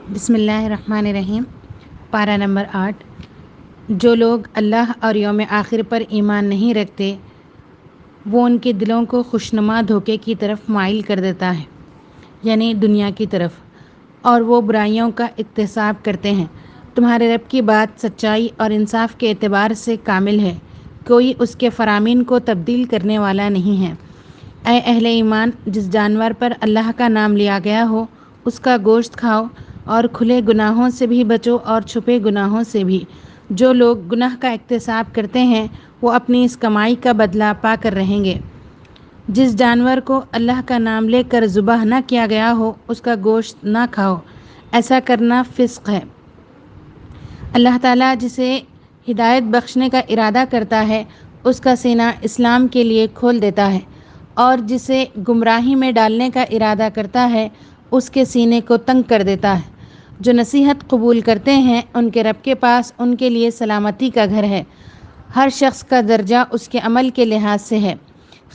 بسم اللہ الرحمن الرحیم۔ پارہ نمبر 8۔ جو لوگ اللہ اور یوم آخر پر ایمان نہیں رکھتے وہ ان کے دلوں کو خوشنما دھوکے کی طرف مائل کر دیتا ہے، یعنی دنیا کی طرف، اور وہ برائیوں کا اکتساب کرتے ہیں۔ تمہارے رب کی بات سچائی اور انصاف کے اعتبار سے کامل ہے، کوئی اس کے فرامین کو تبدیل کرنے والا نہیں ہے۔ اے اہل ایمان، جس جانور پر اللہ کا نام لیا گیا ہو اس کا گوشت کھاؤ، اور کھلے گناہوں سے بھی بچو اور چھپے گناہوں سے بھی۔ جو لوگ گناہ کا اکتساب کرتے ہیں وہ اپنی اس کمائی کا بدلہ پا کر رہیں گے۔ جس جانور کو اللہ کا نام لے کر ذبح نہ کیا گیا ہو اس کا گوشت نہ کھاؤ، ایسا کرنا فسق ہے۔ اللہ تعالیٰ جسے ہدایت بخشنے کا ارادہ کرتا ہے اس کا سینہ اسلام کے لیے کھول دیتا ہے، اور جسے گمراہی میں ڈالنے کا ارادہ کرتا ہے اس کے سینے کو تنگ کر دیتا ہے۔ جو نصیحت قبول کرتے ہیں ان کے رب کے پاس ان کے لیے سلامتی کا گھر ہے۔ ہر شخص کا درجہ اس کے عمل کے لحاظ سے ہے۔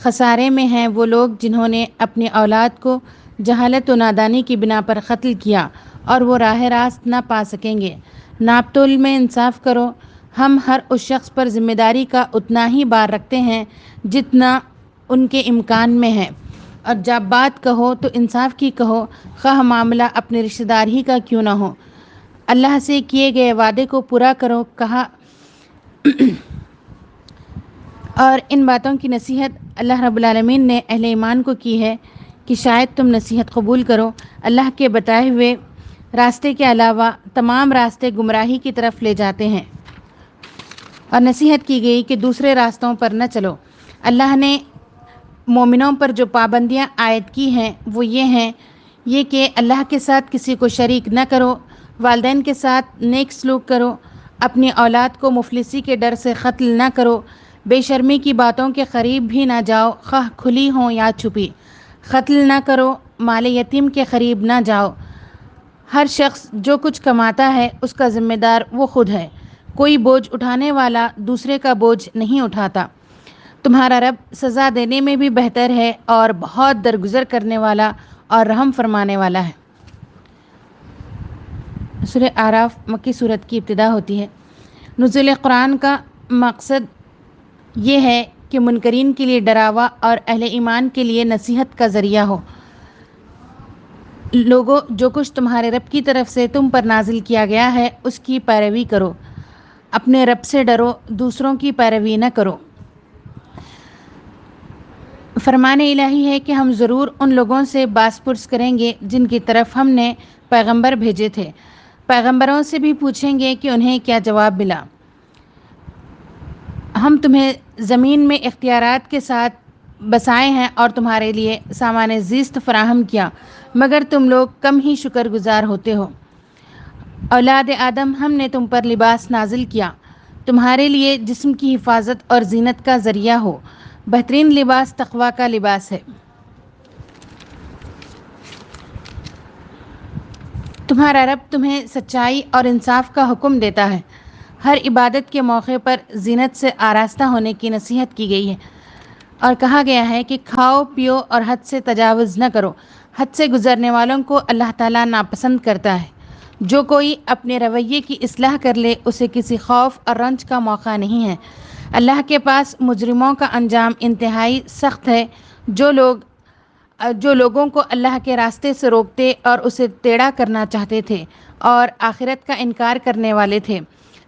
خسارے میں ہیں وہ لوگ جنہوں نے اپنی اولاد کو جہالت و نادانی کی بنا پر قتل کیا اور وہ راہ راست نہ پا سکیں گے۔ ناپ تول میں انصاف کرو، ہم ہر اس شخص پر ذمہ داری کا اتنا ہی بار رکھتے ہیں جتنا ان کے امکان میں ہے، اور جب بات کہو تو انصاف کی کہو، خواہ معاملہ اپنے رشتہ دار ہی کا کیوں نہ ہو۔ اللہ سے کیے گئے وعدے کو پورا کرو، کہا اور ان باتوں کی نصیحت اللہ رب العالمین نے اہل ایمان کو کی ہے کہ شاید تم نصیحت قبول کرو۔ اللہ کے بتائے ہوئے راستے کے علاوہ تمام راستے گمراہی کی طرف لے جاتے ہیں، اور نصیحت کی گئی کہ دوسرے راستوں پر نہ چلو۔ اللہ نے مومنوں پر جو پابندیاں عائد کی ہیں وہ یہ کہ اللہ کے ساتھ کسی کو شریک نہ کرو، والدین کے ساتھ نیک سلوک کرو، اپنی اولاد کو مفلسی کے ڈر سے قتل نہ کرو، بے شرمی کی باتوں کے قریب بھی نہ جاؤ خواہ کھلی ہوں یا چھپی، قتل نہ کرو، مال یتیم کے قریب نہ جاؤ۔ ہر شخص جو کچھ کماتا ہے اس کا ذمہ دار وہ خود ہے، کوئی بوجھ اٹھانے والا دوسرے کا بوجھ نہیں اٹھاتا۔ تمہارا رب سزا دینے میں بھی بہتر ہے اور بہت درگزر کرنے والا اور رحم فرمانے والا ہے۔ سورہ اعراف مکی صورت کی ابتدا ہوتی ہے۔ نزول قرآن کا مقصد یہ ہے کہ منکرین کے لیے ڈراوا اور اہل ایمان کے لیے نصیحت کا ذریعہ ہو۔ لوگوں، جو کچھ تمہارے رب کی طرف سے تم پر نازل کیا گیا ہے اس کی پیروی کرو، اپنے رب سے ڈرو، دوسروں کی پیروی نہ کرو۔ فرمان الہی ہے کہ ہم ضرور ان لوگوں سے باز پرس کریں گے جن کی طرف ہم نے پیغمبر بھیجے تھے۔ پیغمبروں سے بھی پوچھیں گے کہ انہیں کیا جواب ملا۔ ہم تمہیں زمین میں اختیارات کے ساتھ بسائے ہیں اور تمہارے لیے سامان زیست فراہم کیا، مگر تم لوگ کم ہی شکر گزار ہوتے ہو۔ اولاد آدم ہم نے تم پر لباس نازل کیا تمہارے لیے جسم کی حفاظت اور زینت کا ذریعہ ہو۔ بہترین لباس تقویٰ کا لباس ہے۔ تمہارا رب تمہیں سچائی اور انصاف کا حکم دیتا ہے۔ ہر عبادت کے موقع پر زینت سے آراستہ ہونے کی نصیحت کی گئی ہے، اور کہا گیا ہے کہ کھاؤ پیو اور حد سے تجاوز نہ کرو۔ حد سے گزرنے والوں کو اللہ تعالیٰ ناپسند کرتا ہے۔ جو کوئی اپنے رویے کی اصلاح کر لے اسے کسی خوف اور رنج کا موقع نہیں ہے۔ اللہ کے پاس مجرموں کا انجام انتہائی سخت ہے۔ جو لوگوں کو اللہ کے راستے سے روکتے اور اسے ٹیڑھا کرنا چاہتے تھے اور آخرت کا انکار کرنے والے تھے۔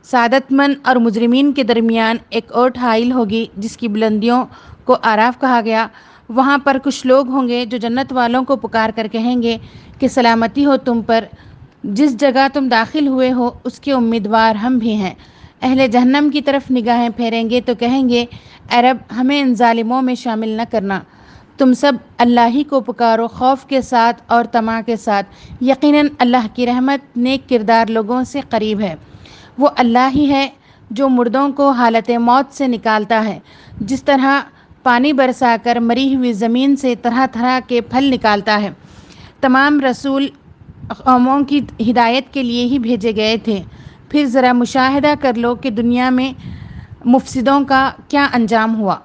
سعادت مند اور مجرمین کے درمیان ایک اوٹ حائل ہوگی جس کی بلندیوں کو اعراف کہا گیا۔ وہاں پر کچھ لوگ ہوں گے جو جنت والوں کو پکار کر کہیں گے کہ سلامتی ہو تم پر، جس جگہ تم داخل ہوئے ہو اس کے امیدوار ہم بھی ہیں۔ اہل جہنم کی طرف نگاہیں پھیریں گے تو کہیں گے اے رب ہمیں ان ظالموں میں شامل نہ کرنا۔ تم سب اللہ ہی کو پکارو خوف کے ساتھ اور طمع کے ساتھ، یقیناً اللہ کی رحمت نیک کردار لوگوں سے قریب ہے۔ وہ اللہ ہی ہے جو مردوں کو حالت موت سے نکالتا ہے، جس طرح پانی برسا کر مری ہوئی زمین سے طرح طرح کے پھل نکالتا ہے۔ تمام رسول قوموں کی ہدایت کے لیے ہی بھیجے گئے تھے۔ پھر ذرا مشاہدہ کر لو کہ دنیا میں مفسدوں کا کیا انجام ہوا۔